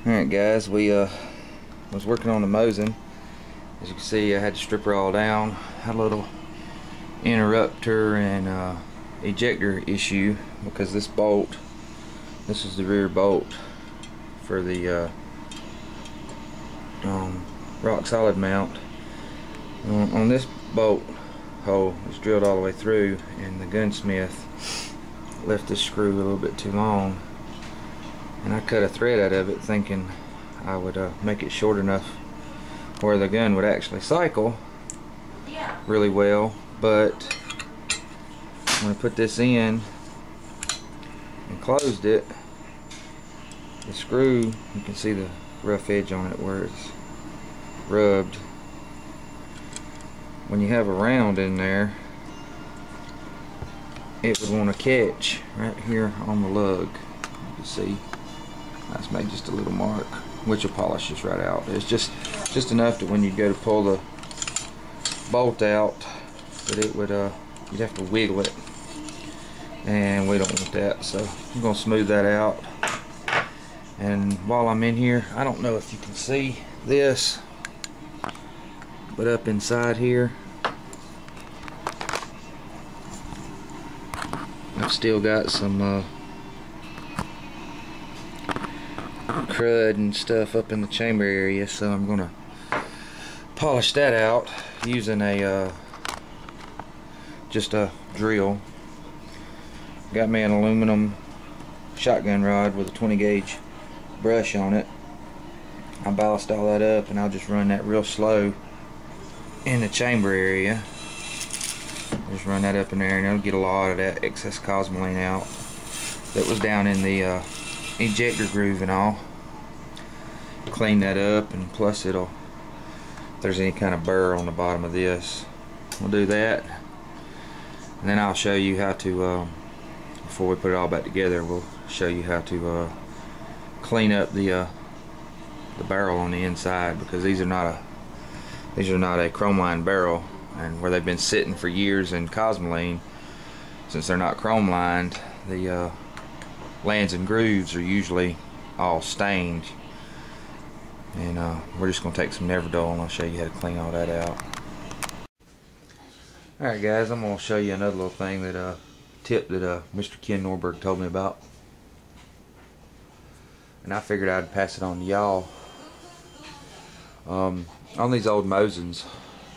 Alright guys, we was working on the Mosin. As you can see, I had to strip her all down. Had a little interrupter and ejector issue because this bolt, this is the rear bolt for the rock solid mount. On this bolt hole, it's drilled all the way through, and the gunsmith left this screw a little bit too long, and I cut a thread out of it thinking I would make it short enough where the gun would actually cycle really well. But when I put this in and closed it, the screw, you can see the rough edge on it where it's rubbed. When you have a round in there, it would want to catch right here on the lug. You can see that's made just a little mark, which will polish this right out. It's just enough that when you go to pull the bolt out, that it would you'd have to wiggle it, and we don't want that. So I'm gonna smooth that out. And while I'm in here, I don't know if you can see this, but up inside here, I've still got some crud and stuff up in the chamber area, so I'm gonna polish that out using a just a drill. Got me an aluminum shotgun rod with a 20 gauge brush on it. I ballast all that up, and I'll just run that real slow in the chamber area. Just run that up in there, and it'll get a lot of that excess cosmoline out that was down in the ejector groove and all. Clean that up, and plus it'll, if there's any kind of burr on the bottom of this, we'll do that. And then I'll show you how to, before we put it all back together, we'll show you how to clean up the barrel on the inside, because these are not a chrome lined barrel, and where they've been sitting for years in cosmoline, since they're not chrome lined, the lands and grooves are usually all stained. And we're just going to take some Neverdol, and I'll show you how to clean all that out. Alright guys, I'm going to show you another little thing, that tip that Mr. Ken Norberg told me about. And I figured I'd pass it on to y'all. On these old Mosins,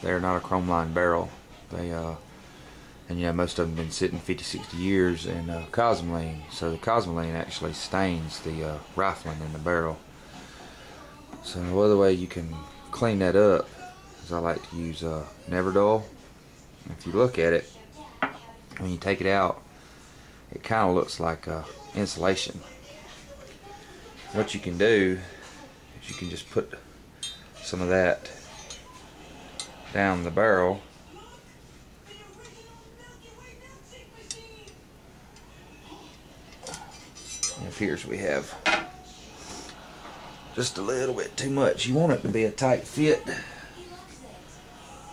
they're not a chrome lined barrel. They and you know, most of them have been sitting 50-60 years in cosmoline. So the cosmoline actually stains the rifling in the barrel. So the other way you can clean that up is I like to use Neverdol. If you look at it, when you take it out, it kind of looks like insulation. What you can do is you can just put some of that down the barrel, and it appears we have just a little bit too much. You want it to be a tight fit,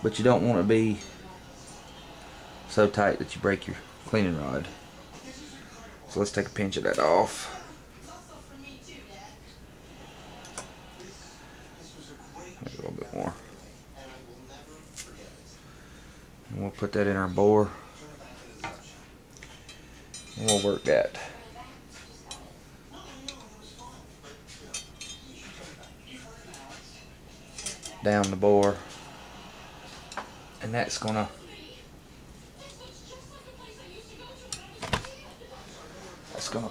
but you don't want it to be so tight that you break your cleaning rod. So let's take a pinch of that off. Maybe a little bit more. And we'll put that in our bore, and we'll work that. Down the bore, and that's gonna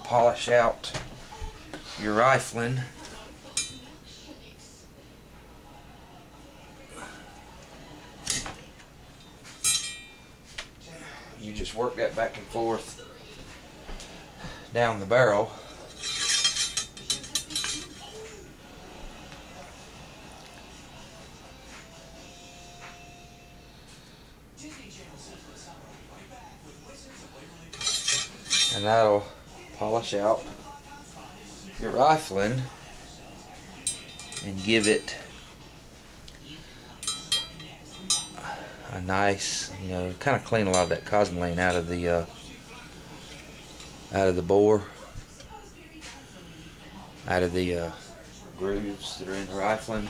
polish out your rifling. You just work that back and forth down the barrel. And that'll polish out your rifling and give it a nice, you know, kind of clean a lot of that cosmoline out of the bore, out of the grooves that are in the rifling.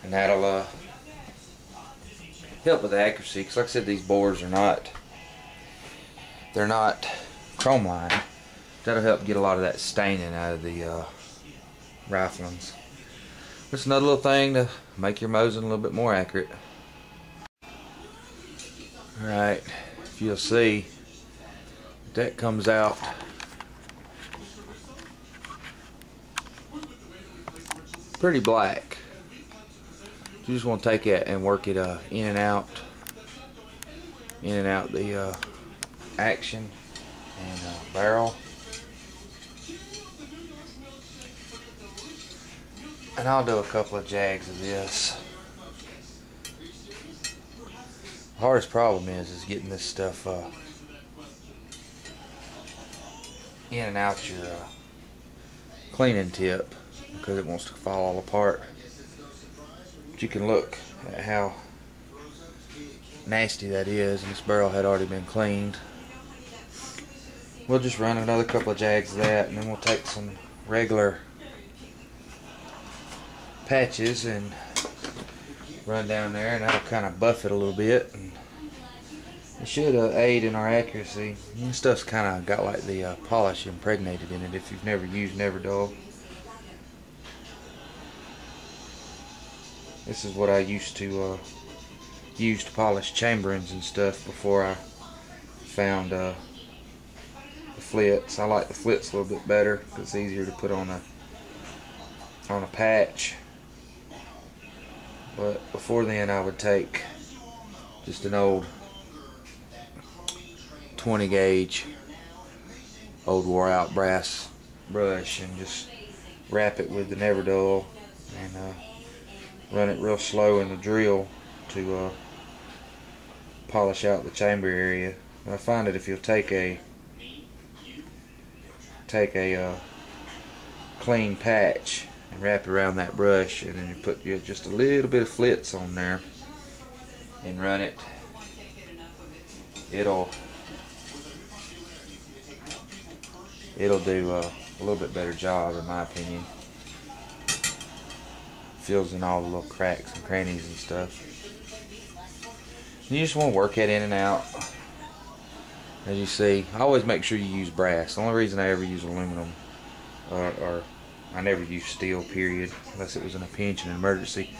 And that'll help with accuracy, because like I said, these bores are they're not chrome lined. That'll help get a lot of that staining out of the riflings. Just another little thing to make your Mosin a little bit more accurate. Alright, if you'll see, that comes out pretty black. You just want to take it and work it in and out the action and barrel. And I'll do a couple of jags of this. The hardest problem is getting this stuff in and out your cleaning tip, because it wants to fall all apart. But you can look at how nasty that is, and this barrel had already been cleaned. We'll just run another couple of jags of that, and then we'll take some regular patches and run down there, and that'll kind of buff it a little bit, and it should aid in our accuracy. This stuff's kind of got like the polish impregnated in it if you've never used Neverdull. This is what I used to use to polish chamberings and stuff before I found the flits. I like the flits a little bit better because it's easier to put on a patch. But before then, I would take just an old 20 gauge old wore out brass brush and just wrap it with the Neverdull and run it real slow in the drill to polish out the chamber area. And I find that if you'll take a clean patch and wrap it around that brush, and then you put just a little bit of flits on there and run it, it'll do a little bit better job, in my opinion. Fills in all the little cracks and crannies and stuff. You just want to work it in and out. As you see, I always make sure you use brass. The only reason I ever use aluminum, or I never use steel, period, unless it was in a pinch and an emergency.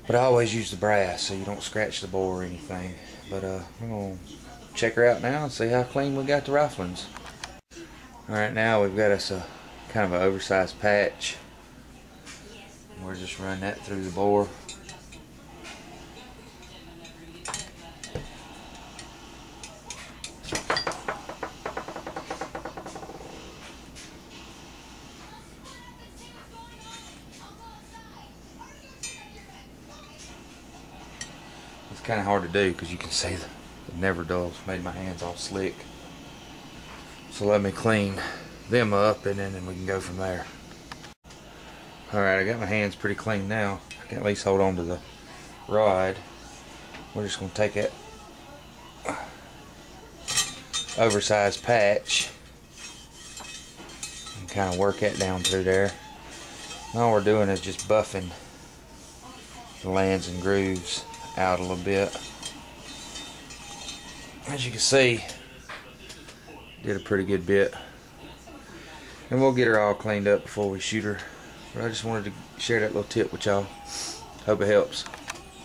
But I always use the brass so you don't scratch the bore or anything. But I'm going to check her out now and see how clean we got the riflings. Alright, now we've got us a kind of an oversized patch. We're just running that through the bore. It's kind of hard to do because you can see the Neverdull's made my hands all slick. So let me clean them up, and then we can go from there. Alright, I got my hands pretty clean now. I can at least hold on to the rod. We're just going to take that oversized patch and kind of work that down through there. And all we're doing is just buffing the lands and grooves out a little bit. As you can see, did a pretty good bit. And we'll get her all cleaned up before we shoot her. But I just wanted to share that little tip with y'all. Hope it helps.